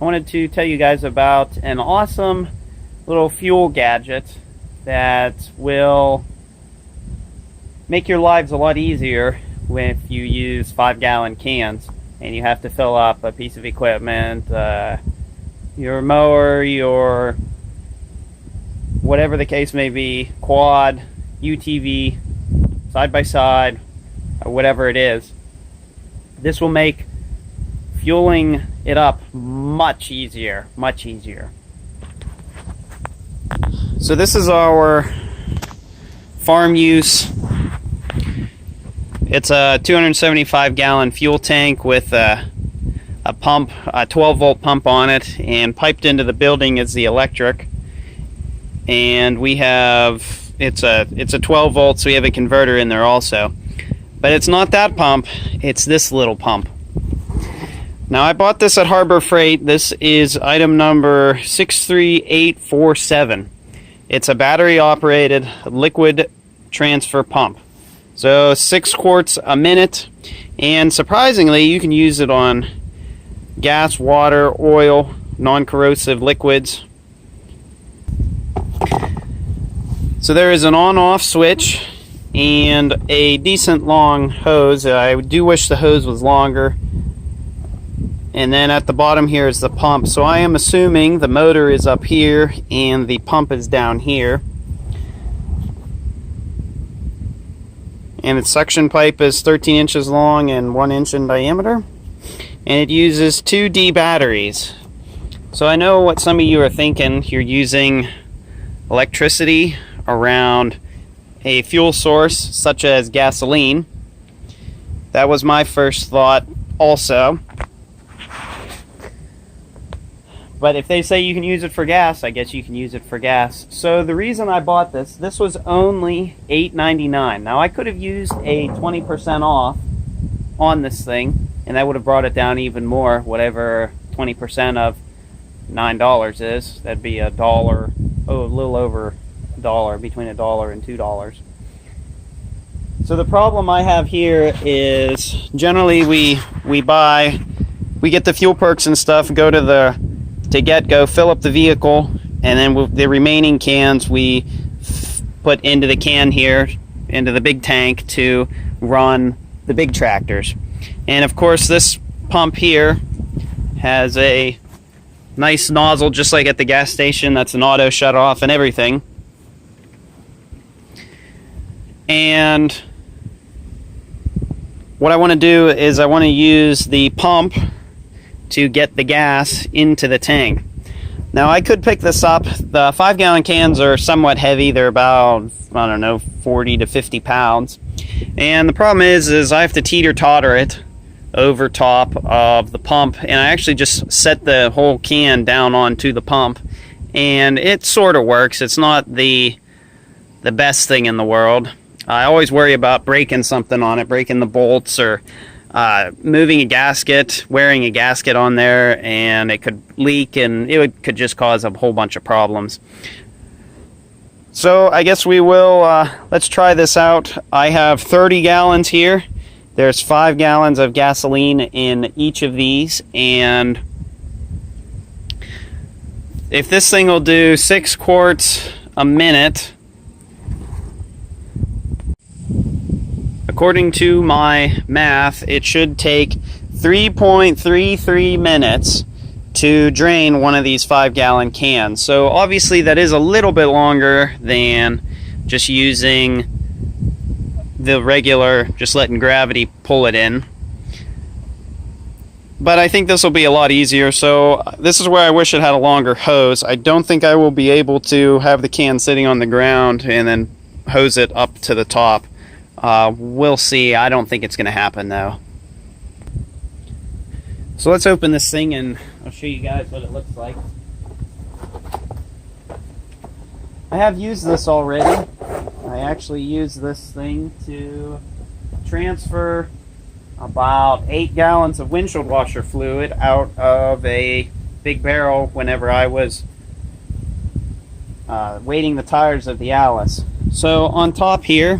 I wanted to tell you guys about an awesome little fuel gadget that will make your lives a lot easier if you use 5-gallon cans and you have to fill up a piece of equipment, your mower, your whatever the case may be, quad, UTV, side by side, or whatever it is. This will make fueling it up much easier. So this is our farm use. It's a 275-gallon fuel tank with a pump, a 12-volt pump on it, and piped into the building is the electric. And we have it's a 12 volt, so we have a converter in there also. But it's not that pump, it's this little pump. Now I bought this at Harbor Freight. This is item number 63847. It's a battery operated liquid transfer pump. So 6 quarts a minute, and surprisingly you can use it on gas, water, oil, non-corrosive liquids. So there is an on-off switch and a decent long hose. I do wish the hose was longer. And then at the bottom here is the pump. So I am assuming the motor is up here and the pump is down here. And its suction pipe is 13 inches long and 1 inch in diameter. And it uses 2D batteries. So I know what some of you are thinking. You're using electricity around a fuel source such as gasoline. That was my first thought also. But if they say you can use it for gas, I guess you can use it for gas. So the reason I bought this was only $8.99. Now I could have used a 20% off on this thing, and that would have brought it down even more. Whatever 20% of $9 is, that'd be $1, a little over $1, between $1 and $2. So the problem I have here is generally we get the fuel perks and stuff, go to fill up the vehicle, and then the remaining cans we put into the can here, into the big tank to run the big tractors. And of course this pump here has a nice nozzle just like at the gas station. That's an auto shut off and everything. And what I want to do is I want to use the pump to get the gas into the tank. Now I could pick this up. The 5-gallon cans are somewhat heavy. They're about, I don't know, 40 to 50 pounds. And the problem is I have to teeter-totter it over top of the pump, and I actually just set the whole can down onto the pump, and it sort of works. It's not the best thing in the world. I always worry about breaking something on it, breaking the bolts, or moving a gasket, wearing a gasket on there, and it could leak, and could just cause a whole bunch of problems. So I guess we will, let's try this out. I have 30 gallons here. There's 5 gallons of gasoline in each of these, and if this thing will do 6 quarts a minute, according to my math, it should take 3.33 minutes to drain one of these 5-gallon cans. So obviously that is a little bit longer than just using the regular, just letting gravity pull it in. But I think this will be a lot easier. So this is where I wish it had a longer hose. I don't think I will be able to have the can sitting on the ground and then hose it up to the top. We'll see. I don't think it's going to happen though. So let's open this thing and I'll show you guys what it looks like. I have used this already. I actually used this thing to transfer about 8 gallons of windshield washer fluid out of a big barrel whenever I was weighting the tires of the Alice. So on top here,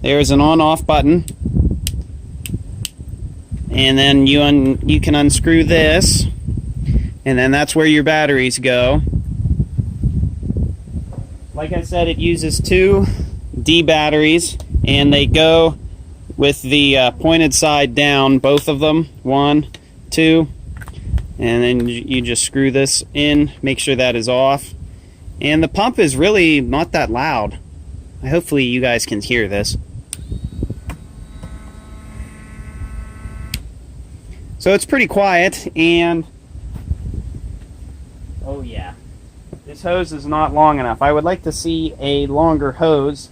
there's an on-off button, and then you can unscrew this, and then that's where your batteries go. Like I said, it uses 2 D batteries, and they go with the pointed side down, both of them, 1, 2, and then you just screw this in, make sure that is off. And the pump is really not that loud. Hopefully you guys can hear this. So it's pretty quiet, and oh yeah, this hose is not long enough. I would like to see a longer hose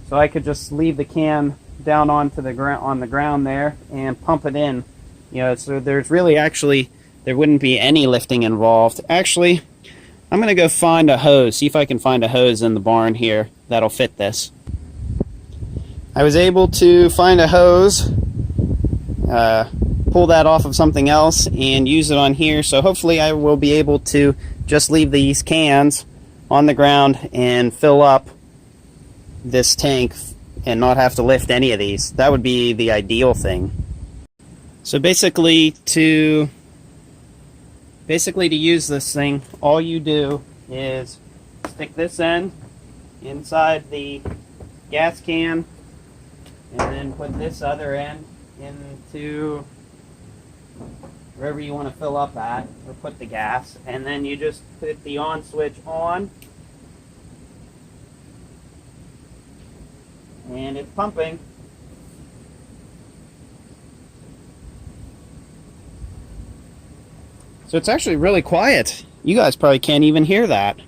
so I could just leave the can down onto the ground, on the ground there, and pump it in. You know, so there's really actually, there wouldn't be any lifting involved. Actually, I'm gonna go find a hose, see if I can find a hose in the barn here that'll fit this. I was able to find a hose, pull that off of something else and use it on here, so hopefully I will be able to just leave these cans on the ground and fill up this tank and not have to lift any of these. That would be the ideal thing. So basically to use this thing, all you do is stick this end inside the gas can and then put this other end into wherever you want to fill up at, or put the gas, and then you just put the on switch on, and it's pumping. So it's actually really quiet. You guys probably can't even hear that.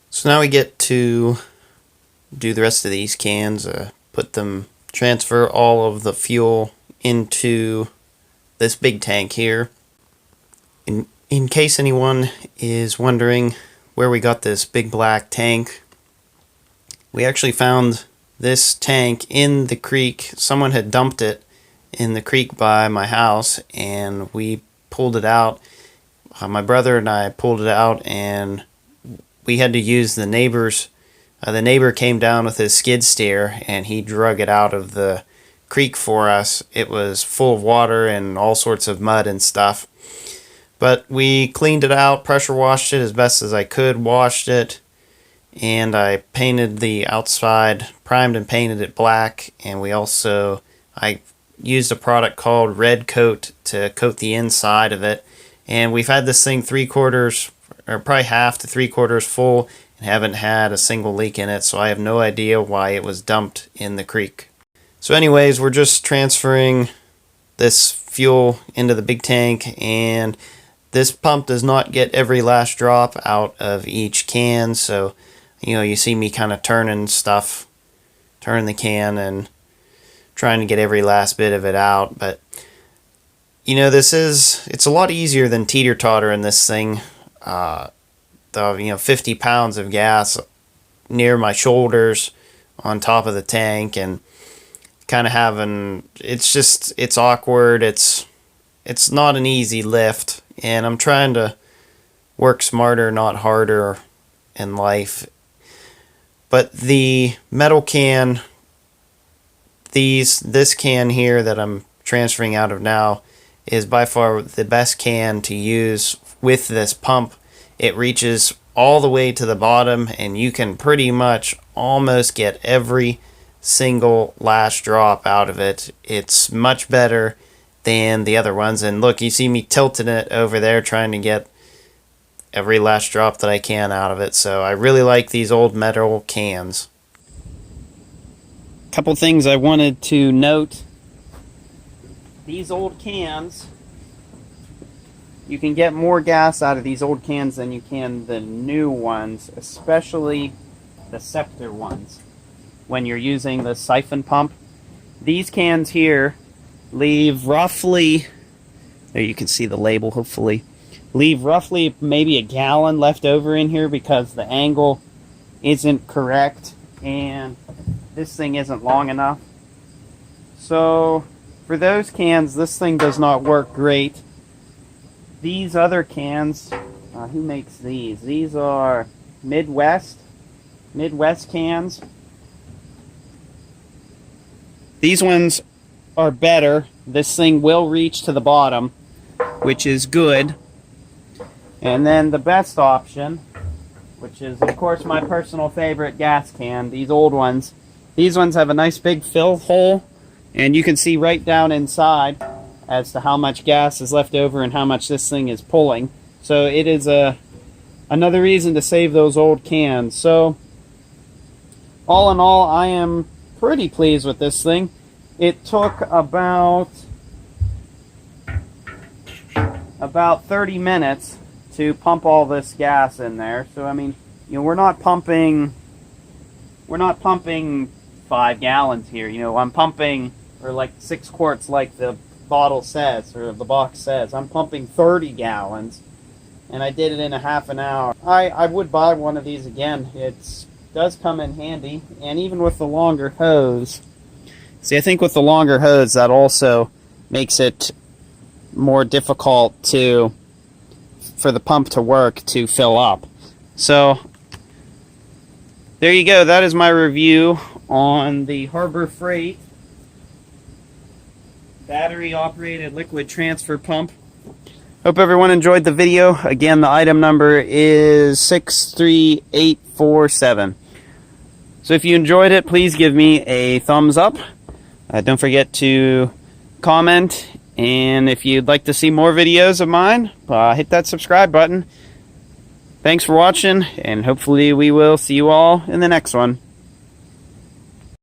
So now we get to do the rest of these cans, transfer all of the fuel into this big tank here. In case anyone is wondering where we got this big black tank, we actually found this tank in the creek. Someone had dumped it in the creek by my house, and we pulled it out. My brother and I pulled it out, and we had to use the neighbor's. The neighbor came down with his skid steer, and he drug it out of the creek for us. It was full of water and all sorts of mud and stuff. But we cleaned it out, pressure washed it as best as I could, washed it, and I painted the outside, primed and painted it black, and I used a product called Red Coat to coat the inside of it. And we've had this thing 3/4, or probably half to 3/4 full, and haven't had a single leak in it, so I have no idea why it was dumped in the creek. So anyways, we're just transferring this fuel into the big tank, and this pump does not get every last drop out of each can, so you see me kind of turning the can and trying to get every last bit of it out. But it's a lot easier than teeter-totter in this thing. 50 pounds of gas near my shoulders on top of the tank, and kind of it's awkward. It's not an easy lift, and I'm trying to work smarter, not harder in life. But the metal can, this can here that I'm transferring out of now, is by far the best can to use with this pump. It reaches all the way to the bottom, and you can pretty much almost get every single last drop out of it. It's much better than the other ones. And look, you see me tilting it over there, trying to get every last drop that I can out of it. So I really like these old metal cans. Couple things I wanted to note. These old cans, you can get more gas out of these old cans than you can the new ones, especially the Scepter ones. When you're using the siphon pump, these cans here leave roughly, there you can see the label hopefully, leave roughly maybe a gallon left over in here because the angle isn't correct and this thing isn't long enough. So for those cans, this thing does not work great. These other cans, who makes these? These are Midwest cans. These ones are better. This thing will reach to the bottom, which is good. And then the best option, which is of course my personal favorite, gas can, these old ones. These ones have a nice big fill hole, and you can see right down inside as to how much gas is left over and how much this thing is pulling. So it is another reason to save those old cans. So all in all, I am pretty pleased with this thing. It took about 30 minutes to pump all this gas in there. So I mean, you know, we're not pumping 5 gallons here. You know, I'm pumping, or like 6 quarts like the bottle says, or the box says. I'm pumping 30 gallons, and I did it in a half an hour. I would buy one of these again. It does come in handy, and even with the longer hose. See, I think with the longer hose, that also makes it more difficult for the pump to work to fill up. So there you go. That is my review on the Harbor Freight battery operated liquid transfer pump. Hope everyone enjoyed the video. Again, the item number is 63847. So if you enjoyed it, please give me a thumbs up. Don't forget to comment, and if you'd like to see more videos of mine, hit that subscribe button. Thanks for watching, and hopefully we will see you all in the next one.